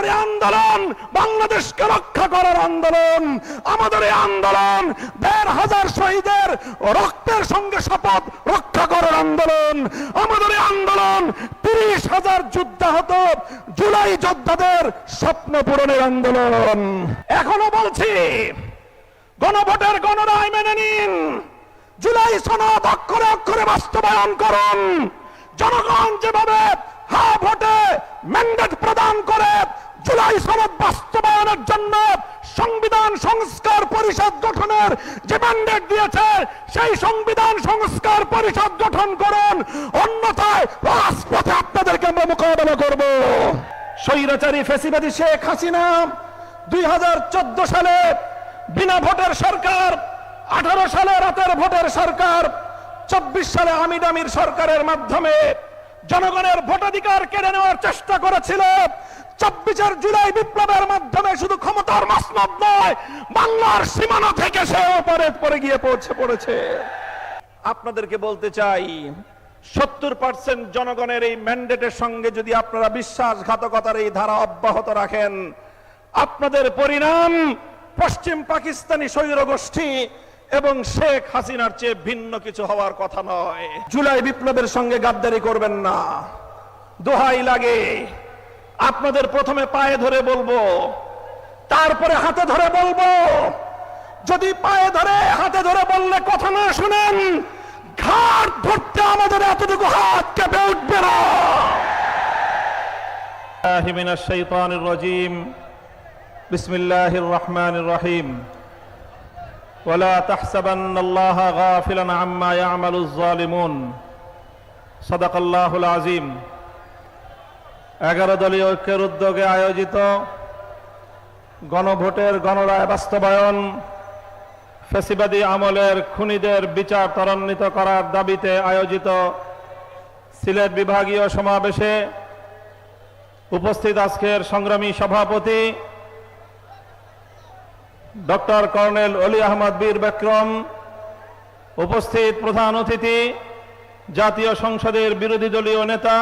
আমাদের এই আন্দোলন বাংলাদেশকে রক্ষা করার আন্দোলন। আমাদের এই আন্দোলন ১৫০০ শহীদের রক্তের সঙ্গে শপথ রক্ষা করার আন্দোলন। আমাদের এই আন্দোলন ৩০,০০০ যুদ্ধাহত জুলাই যোদ্ধাদের স্বপ্ন পূরণের আন্দোলন। এখনো বলছি, গণভোটের গণরায় মেনে নিন, জুলাই সনদ অক্ষরে অক্ষরে বাস্তবায়ন করুন। জনগণ যেভাবে হা ভোটে ম্যান্ডেট প্রদান করে জুলাই সনদ বাস্তবায়নের জন্য সংবিধান সংস্কার পরিষদ গঠনের যে ম্যান্ডেট দিয়েছে, সেই সংবিধান সংস্কার পরিষদ গঠন করুন, অন্যথায় রাজপথে আপনাদেরকে আমরা মোকাবেলা করব। স্বৈরাচারী ফ্যাসিবাদী শেখ হাসিনা ২০১৪ সালে বিনা ভোটের সরকার, 18 সালে রাতের ভোটের সরকার, 24 সালে আমির সরকারের মাধ্যমে জনগণের ভোটাধিকার কেড়ে নেওয়ার চেষ্টা করেছিল। 24 জুলাই বিপ্লবের মাধ্যমে শুধু ক্ষমতার মসনদ নয়, বাংলার সীমানা থেকে সে অপারেট করে গিয়ে পড়েছে। আপনাদেরকে বলতে চাই, 70% জনগণের এই ম্যান্ডেটের সঙ্গে যদি আপনারা বিশ্বাসঘাতকতার এই ধারা অব্যাহত রাখেন, আপনাদের পরিণাম পশ্চিম পাকিস্তানি স্বৈরগোষ্ঠী এবং শেখ হাসিনার চেয়ে ভিন্ন কিছু হওয়ার কথা নয়। জুলাই বিপ্লবের সঙ্গে গাদ্দারি করবেন না, দোহাই লাগে। আপনাদের প্রথমে পায়ে ধরে বলবো, তারপরে হাতে ধরে বলবো। যদি পায়ে ধরে হাতে ধরে বললে কথা না শুনেন, ঘাট ধরতে আমাদের এতটুকু হাত কেঁপে উঠবে না। মিনাশ শাইতানির রাজিম, বিসমিল্লাহির রহমানির রহিম। ওয়ালা তাহসাবান্নাল্লাহা গাফিলান আম্মা ইয়ামালুজ জালিমুন। সাদাকাল্লাহুল আযীম। 11 দলীয় ঐক্যের উদ্যোগে আয়োজিত গণভোটের গণরায় বাস্তবায়ন, ফ্যাসিবাদী আমলের খুনিদের বিচার ত্বরান্বিত করার দাবিতে আয়োজিত সিলেট বিভাগীয় সমাবেশে উপস্থিত আজকের সংগ্রামী সভাপতি ডক্টর কর্নেল অলি আহমদ বীর বিক্রম, উপস্থিত প্রধান অতিথি জাতীয় সংসদের বিরোধী দলীয় নেতা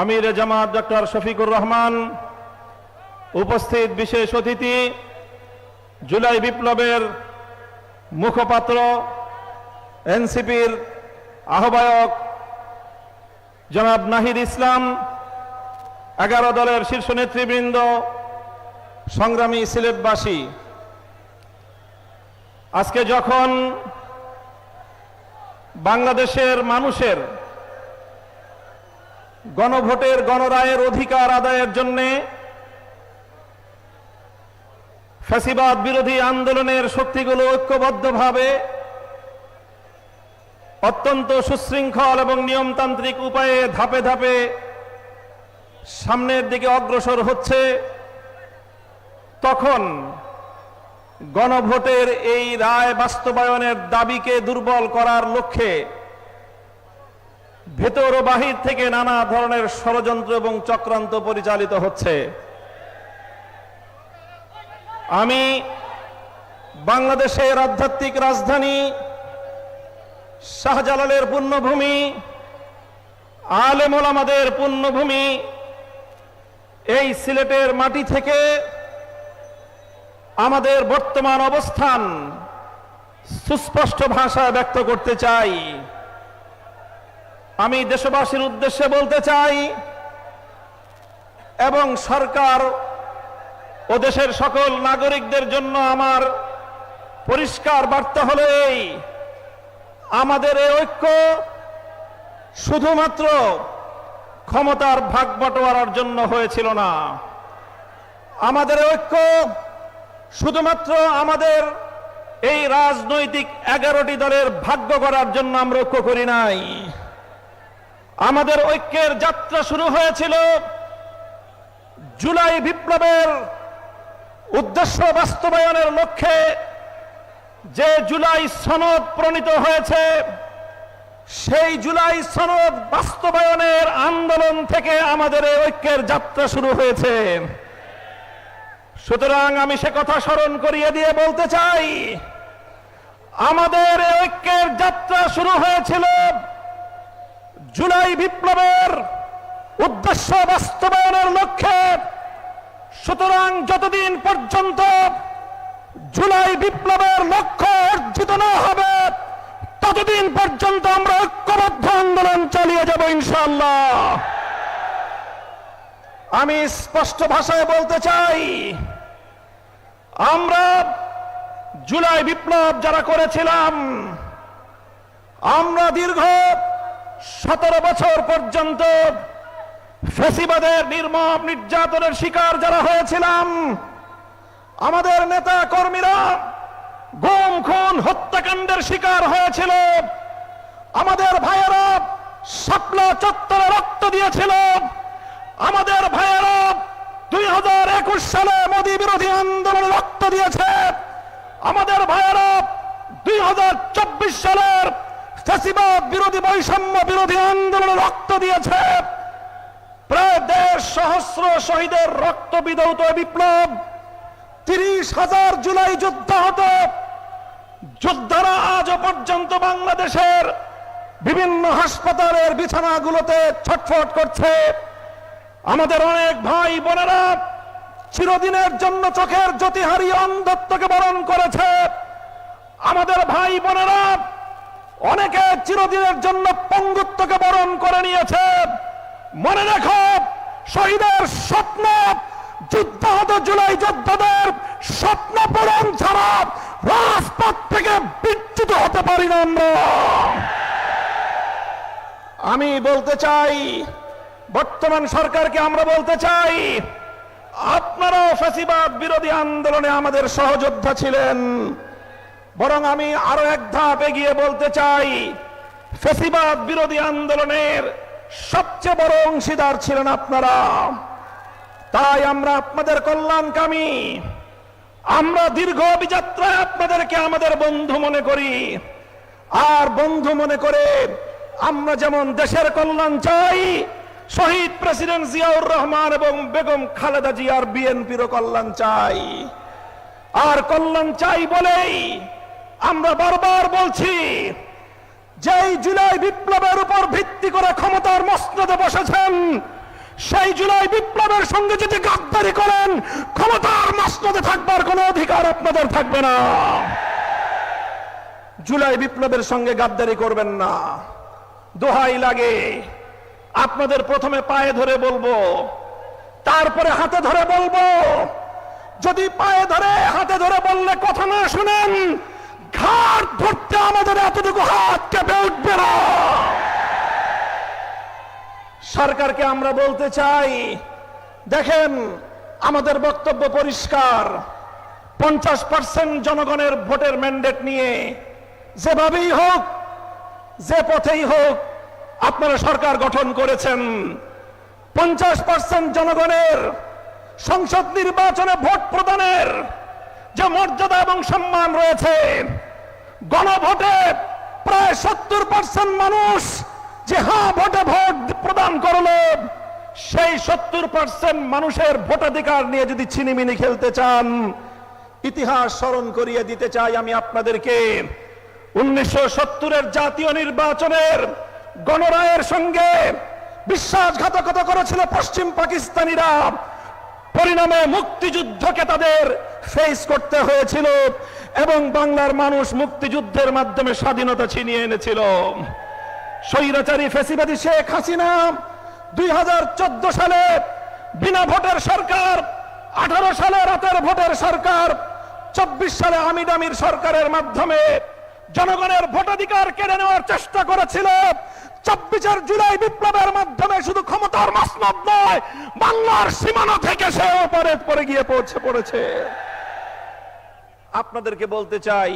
আমির জামাত ডক্টর শফিকুর রহমান, উপস্থিত বিশেষ অতিথি জুলাই বিপ্লবের মুখপাত্র এনসিপির আহ্বায়ক জনাব নাহিদ ইসলাম, 11 দলের শীর্ষ নেতৃবৃন্দ, সংগ্রামী সিলেটবাসী। আজকে যখন বাংলাদেশের মানুষের গণভোটের গণরায়ের অধিকার আদায়ের জন্য ফ্যাসিবাদ বিরোধী আন্দোলনের শক্তিগুলো ঐক্যবদ্ধভাবে অত্যন্ত সুশৃঙ্খল এবং নিয়মতান্ত্রিক উপায়ে ধাপে ধাপে সামনের দিকে অগ্রসর হচ্ছে, তখন গণভোটের এই রায় বাস্তবায়নের দাবিকে দুর্বল করার লক্ষ্যে ভেতর ও বাহির থেকে নানা ধরনের ষড়যন্ত্র এবং চক্রান্ত পরিচালিত হচ্ছে। আমি বাংলাদেশের আধ্যাত্মিক রাজধানী, শাহজালালের পুণ্যভূমি, আলেম ওলামাদের পুণ্যভূমি এই সিলেটের মাটি থেকে আমাদের বর্তমান অবস্থান সুস্পষ্ট ভাষায় ব্যক্ত করতে চাই। আমি দেশবাসীর উদ্দেশ্যে বলতে চাই এবং সরকার ও দেশের সকল নাগরিকদের জন্য আমার পরিষ্কার বার্তা হলো এই: আমাদের এই ঐক্য শুধুমাত্র ক্ষমতার ভাগ বটোয়ারার জন্য হয়েছিল না। আমাদের ঐক্য শুধুমাত্র আমাদের এই রাজনৈতিক 11টি দলের ভাগ্য করার জন্য আমরা ঐক্য করি নাই। আমাদের ঐক্যের যাত্রা শুরু হয়েছিল জুলাই বিপ্লবের উদ্দেশ্য বাস্তবায়নের লক্ষ্যে যে জুলাই সনদ প্রণীত হয়েছে, সেই জুলাই সনদ বাস্তবায়নের আন্দোলন থেকে আমাদের এই ঐক্যের যাত্রা শুরু হয়েছে। সুতরাং আমি সে কথা স্মরণ করিয়ে দিয়ে বলতে চাই, আমাদের এই ঐক্যের যাত্রা শুরু হয়েছিল জুলাই বিপ্লবের উদ্দেশ্য বাস্তবায়নের লক্ষ্যে সুতরাং যতদিন পর্যন্ত জুলাই বিপ্লবের লক্ষ্য অর্জিত না হবে ততদিন পর্যন্ত আমরা ঐক্যবদ্ধ আন্দোলন চালিয়ে যাব ইনশাআল্লাহ। আমি স্পষ্ট ভাষায় বলতে চাই, আমরা জুলাই বিপ্লব যারা করেছিলাম, আমরা দীর্ঘ 17 বছর পর্যন্ত ফ্যাসিবাদের নির্মম নির্যাতনের শিকার যারা হয়েছিলাম, আমাদের নেতা কর্মীরা গুম খুন হত্যাকাণ্ডের শিকার হয়েছিল, আমাদের ভাইয়েরা শাপলা চত্বরে রক্ত দিয়েছিল, আমাদের ভাইয়েরা 2021 সালে মোদী বিরোধী আন্দোলনে রক্ত দিয়েছে, আমাদের ভাইয়েরা 2024 সালের ফ্যাসিবাদ বিরোধী বৈষম্য বিরোধী আন্দোলনে রক্ত দিয়েছে। প্রায় 1.5 সহস্র শহীদের রক্ত বিধৌত বিপ্লব, 30,000 জুলাই যোদ্ধা হতো। যোদ্ধারা আজও পর্যন্ত বাংলাদেশের বিভিন্ন হাসপাতালের বিছানাগুলোতে ছটফট করছে। আমাদের অনেক ভাই বোনেরা চিরদিনের জন্য চোখের জ্যোতি হারিয়ে অন্ধত্বকে বরণ করেছে। আমাদের ভাই বোনেরা অনেকে চিরদিনের জন্য পঙ্গুত্বকে বরণ করে নিয়েছে। মনে রেখো, শহীদের স্বপ্ন, যুদ্ধাহত জুলাই যোদ্ধাদের স্বপ্ন পূরণ ছাড়া রাজপথ থেকে বিচ্যুত হতে পারি না আমরা। আমি বলতে চাই, বর্তমান সরকারকে আমরা বলতে চাই, আপনারাও ফ্যাসিবাদ বিরোধী আন্দোলনে আমাদের সহযোদ্ধা ছিলেন। বরং আমি আরো এক ধাপ এগিয়ে বলতে চাই, ফ্যাসিবাদ বিরোধী আন্দোলনের সবচেয়ে বড় অংশীদার ছিলেন আপনারা। তাই আমরা আপনাদের কল্যাণকামী, আমরা দীর্ঘ অভিযাত্রায় আপনাদেরকে আমাদের বন্ধু মনে করি। আর বন্ধু মনে করে আমরা যেমন দেশের কল্যাণ চাই, শহীদ প্রেসিডেন্ট জিয়াউর রহমান এবং বেগম খালেদা জিয়ার বিএনপিরও কল্যাণ চাই। আর কল্যাণ চাই বলেই আমরা বারবার বলছি, যেই জুলাই বিপ্লবের উপর ভিত্তি করে ক্ষমতার মসনদে বসেছেন, সেই জুলাই বিপ্লবের সঙ্গে যদি গাদ্দারি করেন, ক্ষমতার মসনদে থাকবার কোনো অধিকার আপনাদের থাকবে না। জুলাই বিপ্লবের সঙ্গে গাদ্দারি করবেন না। দোহাই লাগে, আপনাদের প্রথমে পায়ে ধরে বলবো, তারপরে হাতে ধরে বলবো। যদি পায়ে ধরে হাতে ধরে বললে কথা না শুনেন, ঘাড় ধরতে আমাদের এতটুকু হাত কেঁপে উঠবে না। সরকারকে আমরা বলতে চাই, দেখেন আমাদের বক্তব্য পরিষ্কার। 50% জনগণের ভোটের ম্যান্ডেট নিয়ে যেভাবেই হোক, যে পথেই হোক আপনারা সরকার গঠন করেছেন। 50% জনগণের সংসদ নির্বাচনে ভোট প্রদানের যে মর্যাদা এবং সম্মান রয়েছে, গণভোটে প্রায় 70% মানুষ যে হ্যাঁ ভোটে ভোট প্রদান করলো, সেই 70% মানুষের ভোটাধিকার নিয়ে যদি ছিনিমিনি খেলতে চান, ইতিহাস স্মরণ করিয়ে দিতে চাই আমি আপনাদেরকে। 1970-এর জাতীয় নির্বাচনের গণরায়ের সঙ্গে বিশ্বাসঘাতকতা করেছিল পশ্চিম পাকিস্তানিরা। পরিণামে মুক্তিযুদ্ধকে তাদের ফেস করতে হয়েছিল এবং বাংলার মানুষ মুক্তিযুদ্ধের মাধ্যমে স্বাধীনতা ছিনিয়ে এনেছিল। স্বৈরাচারী ফ্যাসিবাদী শেখ হাসিনা 2014 সালে বিনা ভোটের সরকার, 18 সালে রাতের ভোটের সরকার, 24 সালে আমির সরকারের মাধ্যমে জনগণের ভোটাধিকার কেড়ে নেওয়ার চেষ্টা করেছিল। 24 জুলাই বিপ্লবের মাধ্যমে শুধু ক্ষমতার মসনদ নয়, বাংলার সীমানা থেকে সে ওপারে পড়ে গিয়ে পড়েছে। আপনাদেরকে বলতে চাই,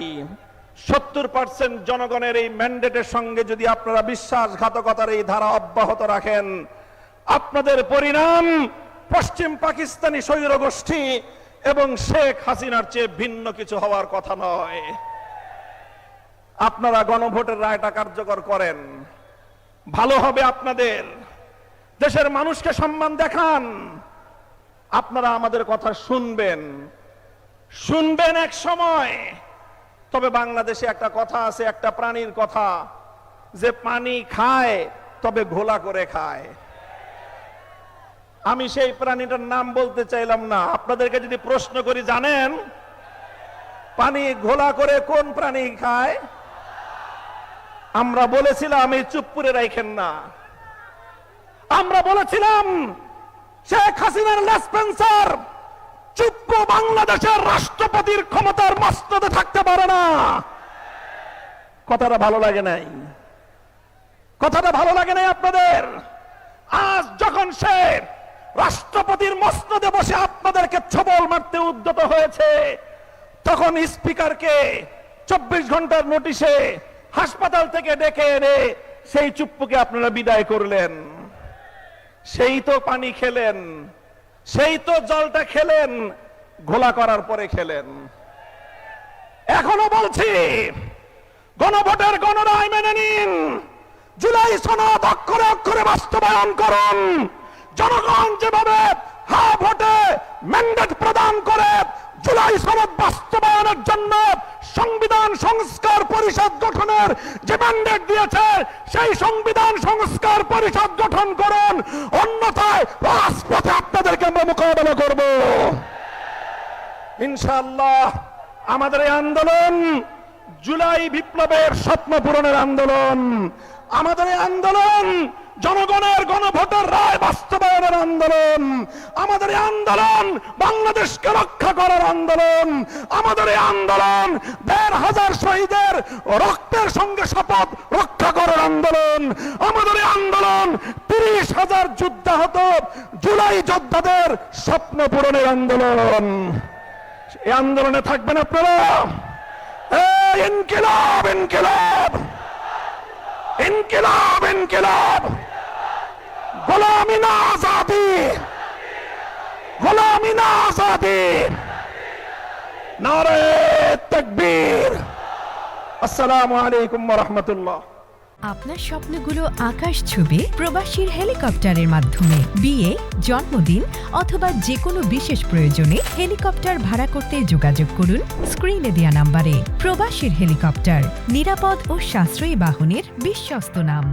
70% জনগণের এই ম্যান্ডেটের সঙ্গে যদি আপনারা বিশ্বাসঘাতকতার এই ধারা অব্যাহত রাখেন, আপনাদের পরিণাম পশ্চিম পাকিস্তানি স্বৈর গোষ্ঠী এবং শেখ হাসিনার চেয়ে ভিন্ন কিছু হওয়ার কথা নয়। আপনারা গণভোটের রায়টা কার্যকর করেন, ভালো হবে আপনাদের। দেশের মানুষকে সম্মান দেখান। আপনারা আমাদের কথা শুনবেন এক সময়। তবে বাংলাদেশে একটা কথা আছে, একটা প্রাণীর কথা, যে পানি খায় তবে ঘোলা করে খায়। আমি সেই প্রাণীটার নাম বলতে চাইলাম না। আপনাদেরকে যদি প্রশ্ন করি, জানেন পানি ঘোলা করে কোন প্রাণী খায়? আমরা বলেছিলাম এই চুপ করে রাখেন না। আমরা বলেছিলাম শেখ হাসিনার লেসপেন্সার চুপ বাংলাদেশের রাষ্ট্রপতির ক্ষমতার মস্তদে থাকতে পারে না। কথাটা ভালো লাগে নাই? কথাটা ভালো লাগে নাই আপনাদের? আজ যখন সে রাষ্ট্রপতির মসনদে বসে আপনাদেরকে ছবল মারতে উদ্যত হয়েছে, তখন স্পিকারকে 24 ঘন্টার নোটিশে হাসপাতাল থেকে ডেকে এনে সেই চুপ্পুকে আপনারা বিদায় করলেন। সেই তো পানি খেলেন, সেই তো জলটা খেলেন, ঘোলা করার পরে খেলেন। এখনো বলছি, গণভোটের গণরায় মেনে নিন, জুলাই সনদ অক্ষরে অক্ষরে বাস্তবায়ন করুন। জনগণ যেভাবে হা ভোটে ম্যান্ডেট প্রদান করে জুলাই সনদ বাস্তবায়নের জন্য সংবিধান সংস্কার পরিষদ গঠনের যে ম্যান্ডেট দিয়েছে, সেই সংবিধান সংস্কার পরিষদ গঠন করুন, অন্যথায় রাজপথে আপনাদেরকে আমরা মোকাবেলা করব ইনশাআল্লাহ। আমাদের এই আন্দোলন জুলাই বিপ্লবের স্বপ্ন পূরণের আন্দোলন। আমাদের এই আন্দোলন জনগণের গণভোটের রায় বাস্তবায়নের আন্দোলন। আমাদের এই আন্দোলন বাংলাদেশকে রক্ষা করার আন্দোলন। আমাদের এই আন্দোলন ১৫০০ শহীদের রক্তের সঙ্গে শপথ রক্ষা করার আন্দোলন। আমাদের এই আন্দোলন ৩০,০০০ যুদ্ধাহত জুলাই যোদ্ধাদের স্বপ্ন পূরণের আন্দোলন। এই আন্দোলনে থাকবেন আপনারা। ইনকিলাব ইনকিলাব ইনকিলাব ইনকিলাব, গোলামি না আজাদি, গোলামি না আজাদি, নারে তাকবীর। আসসালামু আলাইকুম ওয়া রাহমাতুল্লাহ। আপনার স্বপ্নগুলো আকাশ ছুবে প্রবাসীর হেলিকপ্টারের মাধ্যমে। বিয়ে, জন্মদিন অথবা যে কোনো বিশেষ প্রয়োজনে হেলিকপ্টার ভাড়া করতে যোগাযোগ করুন স্ক্রিনে দেয়া নাম্বারে। প্রবাসীর হেলিকপ্টার, নিরাপদ ও সাশ্রয়ী বাহনের বিশ্বস্ত নাম।